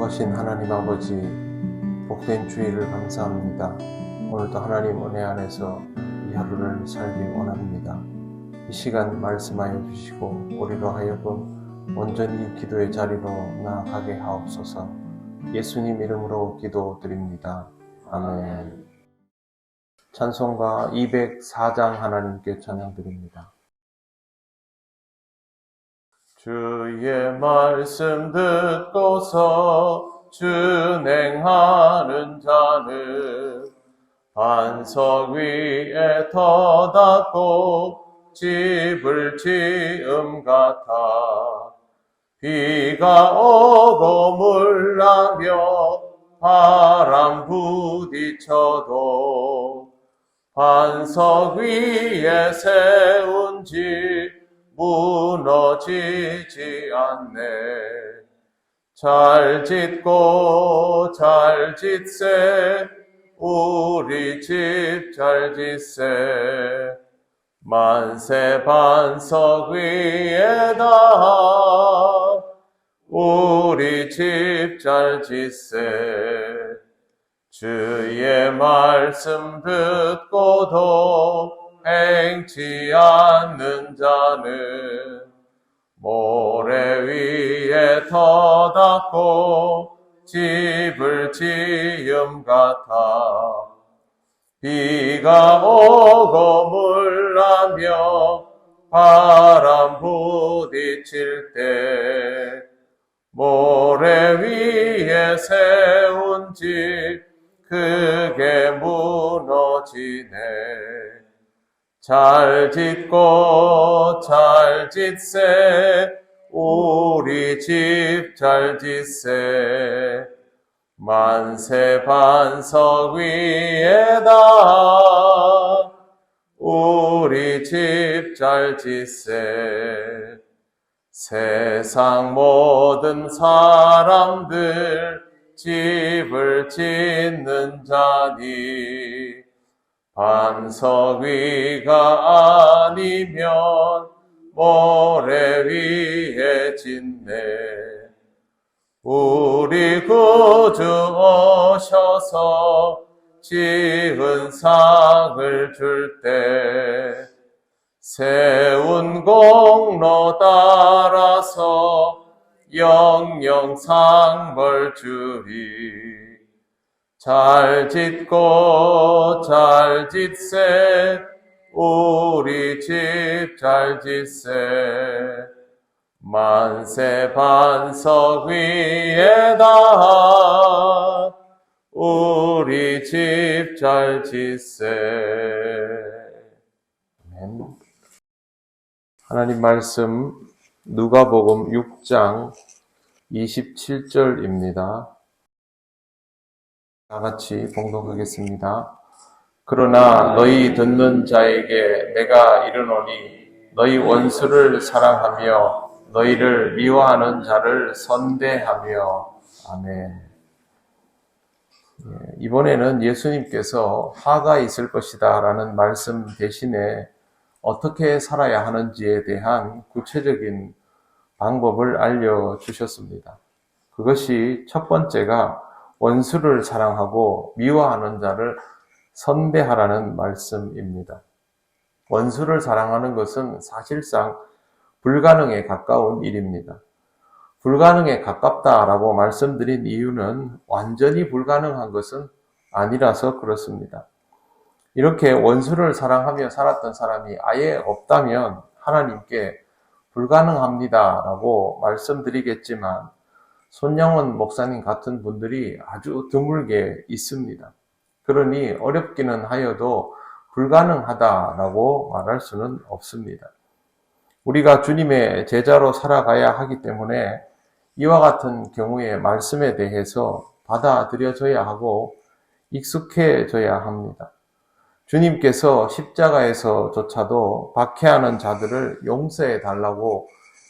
거룩하신 하나님 아버지, 복된 주일을 감사합니다. 오늘도 하나님 은혜 안에서 이 하루를 살기 원합니다. 이 시간 말씀하여 주시고 우리로 하여금 온전히 기도의 자리로 나아가게 하옵소서. 예수님 이름으로 기도드립니다. 아멘. 찬송가 204장 하나님께 찬양드립니다. 주의 말씀 듣고서 준행하는 자는 반석 위에 터닫고 집을 지음 같아. 비가 오고 물나며 바람 부딪혀도 반석 위에 세운 집 무너지지 않네. 잘 짓고 잘 짓세, 우리 집 잘 짓세. 만세 반석 위에다 우리 집 잘 짓세. 주의 말씀 듣고도 행치 않는 자는 모래 위에 터닫고 집을 지음 같아. 비가 오고 물나며 바람 부딪힐 때 모래 위에 세운 집 크게 무너지네. 잘 짓고 잘 짓세, 우리 집 잘 짓세. 만세 반석 위에다 우리 집 잘 짓세. 세상 모든 사람들 집을 짓는 자니 반석 위가 아니면 모래 위에 짓네. 우리 구주 오셔서 지은 상을 줄 때 세운 공로 따라서 영영 상벌 주리. 잘 짓고 잘 짓세, 우리 집 잘 짓세. 만세 반석 위에다 우리 집 잘 짓세. 아멘. 하나님 말씀 누가복음 6장 27절입니다. 다 같이 봉독하겠습니다. 그러나 너희 듣는 자에게 내가 이르노니 너희 원수를 사랑하며 너희를 미워하는 자를 선대하며. 아멘. 이번에는 예수님께서 화가 있을 것이다 라는 말씀 대신에 어떻게 살아야 하는지에 대한 구체적인 방법을 알려주셨습니다. 그것이 첫 번째가 원수를 사랑하고 미워하는 자를 선대하라는 말씀입니다. 원수를 사랑하는 것은 사실상 불가능에 가까운 일입니다. 불가능에 가깝다라고 말씀드린 이유는 완전히 불가능한 것은 아니라서 그렇습니다. 이렇게 원수를 사랑하며 살았던 사람이 아예 없다면 하나님께 불가능합니다라고 말씀드리겠지만 손영원 목사님 같은 분들이 아주 드물게 있습니다. 그러니 어렵기는 하여도 불가능하다라고 말할 수는 없습니다. 우리가 주님의 제자로 살아가야 하기 때문에 이와 같은 경우에 말씀에 대해서 받아들여져야 하고 익숙해져야 합니다. 주님께서 십자가에서조차도 박해하는 자들을 용서해 달라고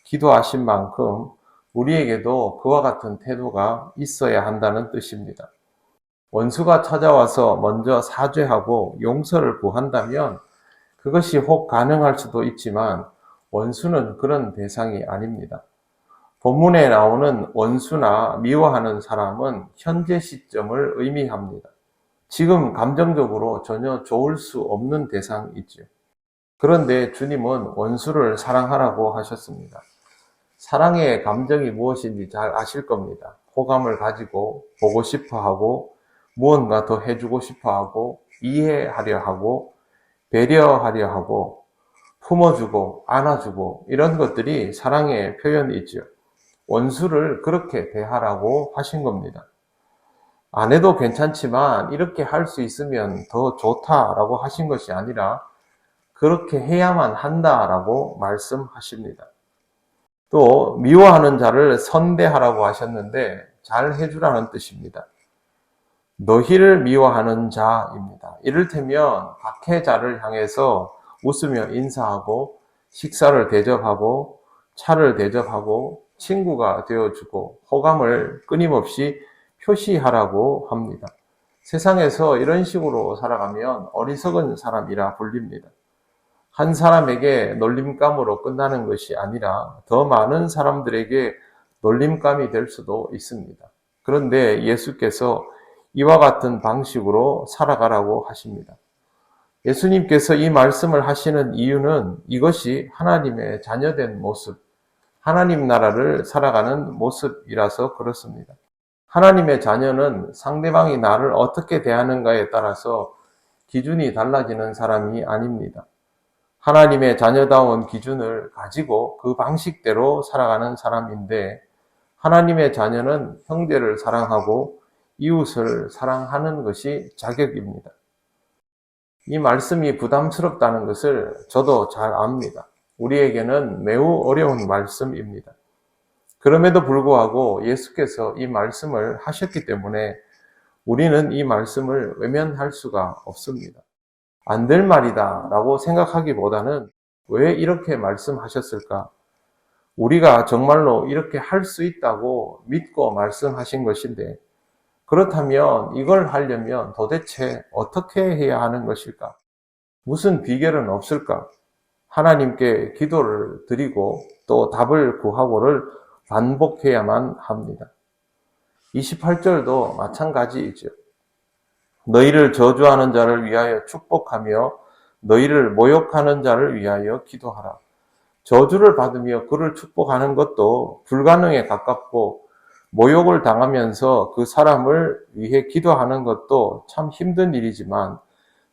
기도하신 만큼 우리에게도 그와 같은 태도가 있어야 한다는 뜻입니다. 원수가 찾아와서 먼저 사죄하고 용서를 구한다면 그것이 혹 가능할 수도 있지만 원수는 그런 대상이 아닙니다. 본문에 나오는 원수나 미워하는 사람은 현재 시점을 의미합니다. 지금 감정적으로 전혀 좋을 수 없는 대상이지요. 그런데 주님은 원수를 사랑하라고 하셨습니다. 사랑의 감정이 무엇인지 잘 아실 겁니다. 호감을 가지고 보고 싶어 하고 무언가 더 해주고 싶어 하고 이해하려 하고 배려하려 하고 품어주고 안아주고 이런 것들이 사랑의 표현이지요. 원수를 그렇게 대하라고 하신 겁니다. 안 해도 괜찮지만 이렇게 할 수 있으면 더 좋다라고 하신 것이 아니라 그렇게 해야만 한다라고 말씀하십니다. 또 미워하는 자를 선대하라고 하셨는데 잘 해주라는 뜻입니다. 너희를 미워하는 자입니다. 이를테면 박해자를 향해서 웃으며 인사하고 식사를 대접하고 차를 대접하고 친구가 되어주고 호감을 끊임없이 표시하라고 합니다. 세상에서 이런 식으로 살아가면 어리석은 사람이라 불립니다. 한 사람에게 놀림감으로 끝나는 것이 아니라 더 많은 사람들에게 놀림감이 될 수도 있습니다. 그런데 예수께서 이와 같은 방식으로 살아가라고 하십니다. 예수님께서 이 말씀을 하시는 이유는 이것이 하나님의 자녀된 모습, 하나님 나라를 살아가는 모습이라서 그렇습니다. 하나님의 자녀는 상대방이 나를 어떻게 대하는가에 따라서 기준이 달라지는 사람이 아닙니다. 하나님의 자녀다운 기준을 가지고 그 방식대로 살아가는 사람인데 하나님의 자녀는 형제를 사랑하고 이웃을 사랑하는 것이 자격입니다. 이 말씀이 부담스럽다는 것을 저도 잘 압니다. 우리에게는 매우 어려운 말씀입니다. 그럼에도 불구하고 예수께서 이 말씀을 하셨기 때문에 우리는 이 말씀을 외면할 수가 없습니다. 안 될 말이다 라고 생각하기보다는 왜 이렇게 말씀하셨을까? 우리가 정말로 이렇게 할 수 있다고 믿고 말씀하신 것인데 그렇다면 이걸 하려면 도대체 어떻게 해야 하는 것일까? 무슨 비결은 없을까? 하나님께 기도를 드리고 또 답을 구하고를 반복해야만 합니다. 28절도 마찬가지이죠. 너희를 저주하는 자를 위하여 축복하며 너희를 모욕하는 자를 위하여 기도하라. 저주를 받으며 그를 축복하는 것도 불가능에 가깝고 모욕을 당하면서 그 사람을 위해 기도하는 것도 참 힘든 일이지만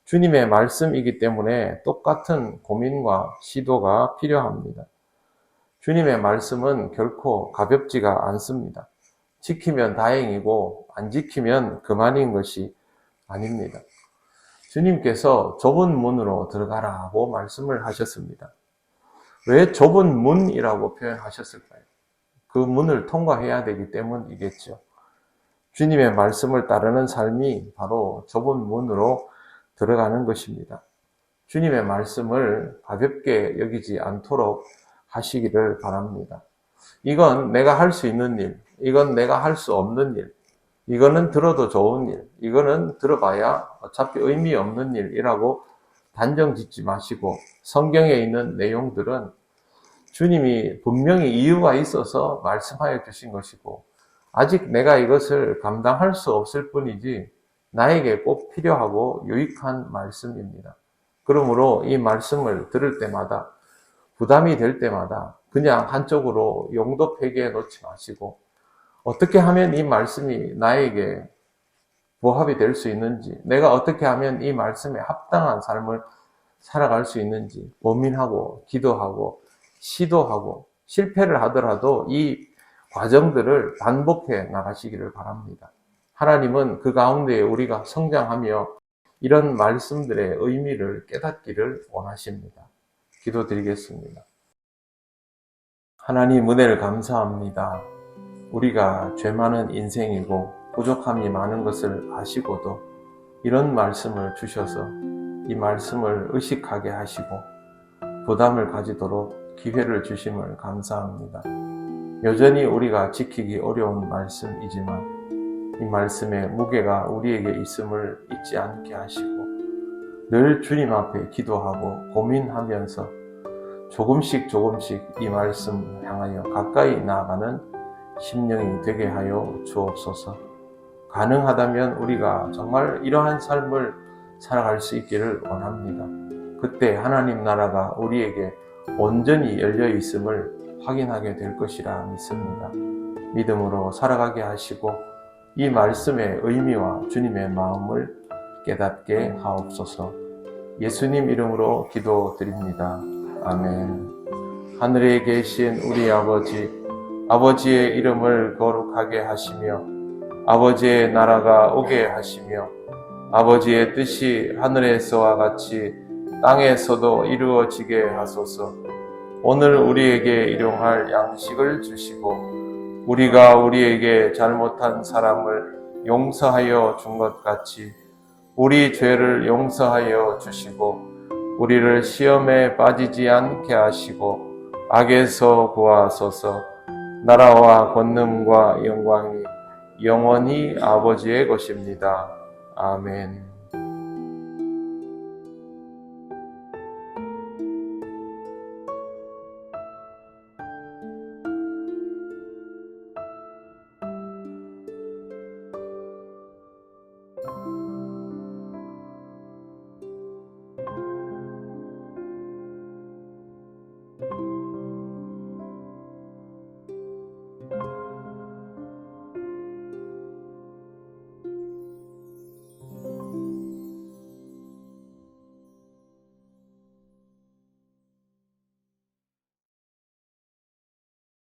주님의 말씀이기 때문에 똑같은 고민과 시도가 필요합니다. 주님의 말씀은 결코 가볍지가 않습니다. 지키면 다행이고 안 지키면 그만인 것이 아닙니다. 주님께서 좁은 문으로 들어가라고 말씀을 하셨습니다. 왜 좁은 문이라고 표현하셨을까요? 그 문을 통과해야 되기 때문이겠죠. 주님의 말씀을 따르는 삶이 바로 좁은 문으로 들어가는 것입니다. 주님의 말씀을 가볍게 여기지 않도록 하시기를 바랍니다. 이건 내가 할 수 있는 일, 이건 내가 할 수 없는 일, 이거는 들어도 좋은 일, 이거는 들어봐야 어차피 의미 없는 일이라고 단정 짓지 마시고 성경에 있는 내용들은 주님이 분명히 이유가 있어서 말씀하여 주신 것이고 아직 내가 이것을 감당할 수 없을 뿐이지 나에게 꼭 필요하고 유익한 말씀입니다. 그러므로 이 말씀을 들을 때마다 부담이 될 때마다 그냥 한쪽으로 용도 폐기해 놓지 마시고 어떻게 하면 이 말씀이 나에게 부합이 될 수 있는지, 내가 어떻게 하면 이 말씀에 합당한 삶을 살아갈 수 있는지 고민하고 기도하고 시도하고 실패를 하더라도 이 과정들을 반복해 나가시기를 바랍니다. 하나님은 그 가운데 우리가 성장하며 이런 말씀들의 의미를 깨닫기를 원하십니다. 기도드리겠습니다. 하나님 은혜를 감사합니다. 우리가 죄 많은 인생이고 부족함이 많은 것을 아시고도 이런 말씀을 주셔서 이 말씀을 의식하게 하시고 부담을 가지도록 기회를 주심을 감사합니다. 여전히 우리가 지키기 어려운 말씀이지만 이 말씀의 무게가 우리에게 있음을 잊지 않게 하시고 늘 주님 앞에 기도하고 고민하면서 조금씩 이 말씀 향하여 가까이 나아가는 심령이 되게 하여 주옵소서. 가능하다면 우리가 정말 이러한 삶을 살아갈 수 있기를 원합니다. 그때 하나님 나라가 우리에게 온전히 열려 있음을 확인하게 될 것이라 믿습니다. 믿음으로 살아가게 하시고 이 말씀의 의미와 주님의 마음을 깨닫게 하옵소서. 예수님 이름으로 기도드립니다. 아멘. 하늘에 계신 우리 아버지의 이름을 거룩하게 하시며 아버지의 나라가 오게 하시며 아버지의 뜻이 하늘에서와 같이 땅에서도 이루어지게 하소서. 오늘 우리에게 일용할 양식을 주시고 우리가 우리에게 잘못한 사람을 용서하여 준 것 같이 우리 죄를 용서하여 주시고 우리를 시험에 빠지지 않게 하시고 악에서 구하소서. 나라와 권능과 영광이 영원히 아버지의 것입니다. 아멘.